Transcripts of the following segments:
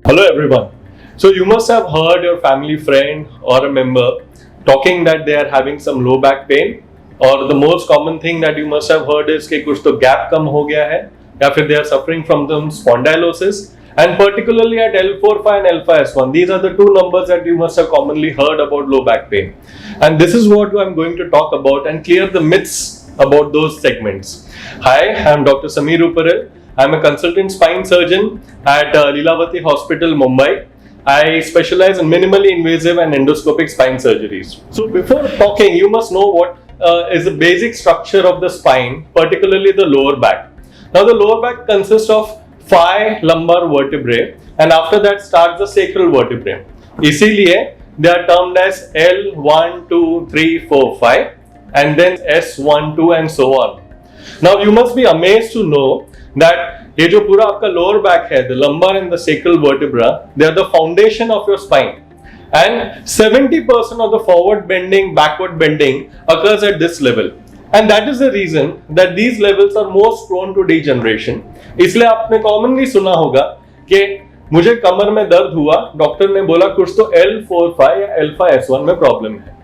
Hello everyone. So you must have heard your family friend or a member talking that they are having some low back pain, or the most common thing that you must have heard is कि कुछ तो gap कम हो गया है या फिर they are suffering from some spondylosis, and particularly at L4-5 and L5-S1, these are the two numbers that you must have commonly heard about low back pain, and this is what I'm going to talk about and clear the myths about those segments. Hi, I'm Dr. Sameer Upparal. I'm a consultant spine surgeon at Lilavati Hospital, Mumbai. I specialize in minimally invasive and endoscopic spine surgeries. So before talking, you must know what is the basic structure of the spine, particularly the lower back. Now the lower back consists of 5 lumbar vertebrae, and after that starts the sacral vertebrae. इसीलिए they are termed as L1, 2, 3, 4, 5 and then S1, 2 and so on. Now you must be amazed to know that ये जो पूरा आपका lower back है, the lumbar and the sacral vertebra, they are the foundation of your spine, and 70% of the forward bending, backward bending occurs at this level, and that is the reason that these levels are most prone to degeneration. इसलिए आपने commonly सुना होगा कि मुझे कमर में दर्द हुआ, doctor ने बोला कुछ तो L4-5 या L5-S1 में प्रॉब्लम है.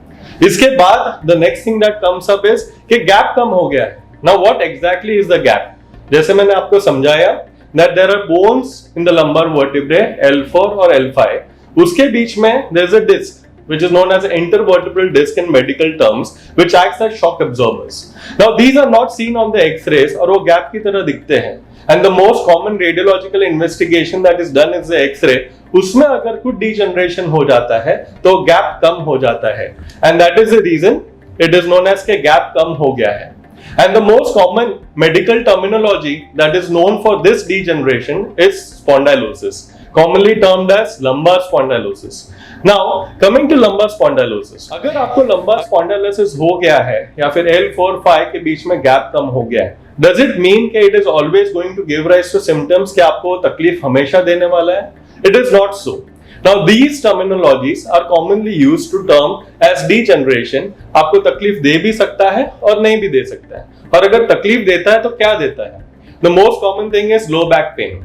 इसके बाद the next thing that comes up is कि गैप कम हो गया है. Now what exactly is the gap? जैसे मैंने आपको समझाया that there are bones in the lumbar vertebrae L4 और L5. उसके बीच में there is a disc which is known as an intervertebral disc in medical terms, which acts as shock absorbers. Now these are not seen on the X-rays और वो gap की तरह दिखते हैं. And the most common radiological investigation that is done is the X-ray. उसमें अगर कुछ degeneration हो जाता है तो gap कम हो जाता है. And that is the reason it is known as कि gap कम हो गया है. And the most common medical terminology that is known for this degeneration is spondylosis, commonly termed as lumbar spondylosis. Now, coming to lumbar spondylosis, अगर आपको lumbar spondylosis हो गया है या फिर L4-5 के बीच में गैप कम हो गया है, does it mean कि it is always going to give rise to symptoms कि आपको तकलीफ हमेशा देने वाला है? It is not so. Now these terminologies are commonly used to term as degeneration. आपको तकलीफ दे भी सकता है और नहीं भी दे सकता है, और अगर तकलीफ देता है तो क्या देता है? The most common thing is low back pain.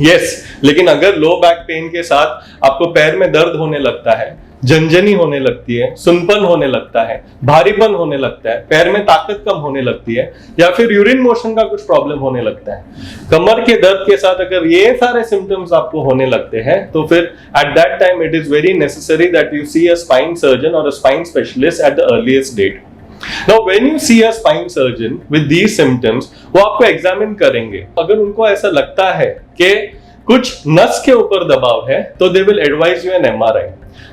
Yes, लेकिन अगर लो बैक पेन के साथ आपको पैर में दर्द होने लगता है, झंझनी होने लगती है, सुनपन होने लगता है, भारीपन होने लगता है, पैर में ताकत कम होने लगती है, या फिर यूरिन मोशन का कुछ प्रॉब्लम होने लगता है, कमर के दर्द के साथ अगर ये सारे सिम्टम्स आपको होने लगते हैं, तो फिर at that time it is very necessary that you see a spine surgeon और a spine specialist at the earliest date. Now when you see a spine surgeon with these symptoms, वो आपको examine करेंगे. अगर उनको ऐसा लगता है कि कुछ नस के ऊपर दबाव है तो they will advise you an MRI.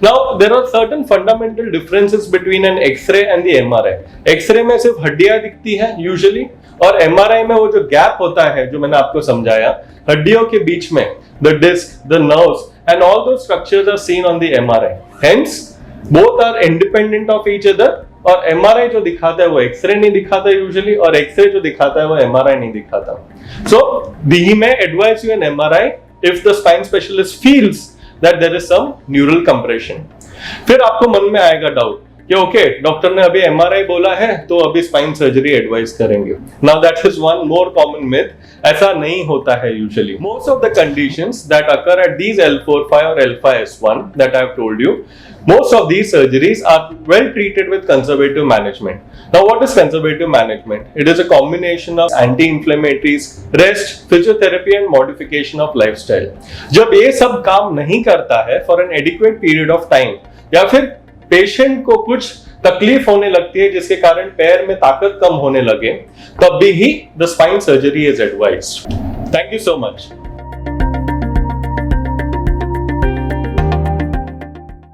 Now there are certain fundamental differences between an X-ray and the MRI. X-ray में सिर्फ हड्डियां दिखती हैं usually, और MRI में वो जो गैप होता है जो मैंने आपको समझाया हड्डियों के बीच में, the disc, the nerves and all those structures are seen on the MRI. Hence both are independent of each other, और MRI जो दिखाता है वो X-ray नहीं दिखाता यूजुअली, और X-ray जो दिखाता है वो MRI नहीं दिखाता. So he may advise you an MRI if the spine specialist feels that there is some neural compression. फिर आपको मन में आएगा डाउट कि ओके डॉक्टर ने अभी MRI बोला है तो अभी स्पाइन सर्जरी एडवाइस करेंगे. Now that is one more common myth. ऐसा नहीं होता है usually. Most of the conditions that occur at these L4-5 और L5-S1 that I have told you, most of these surgeries are well treated with conservative management. Now what is conservative management? It is a combination of anti-inflammatories, rest, physiotherapy and modification of lifestyle. जब ये सब काम नहीं करता है for an adequate period of time, या फिर patient को कुछ तकलीफ होने लगती है जिसके कारण पैर में ताकत कम होने लगे, तब भी ही the spine surgery is advised. Thank you so much.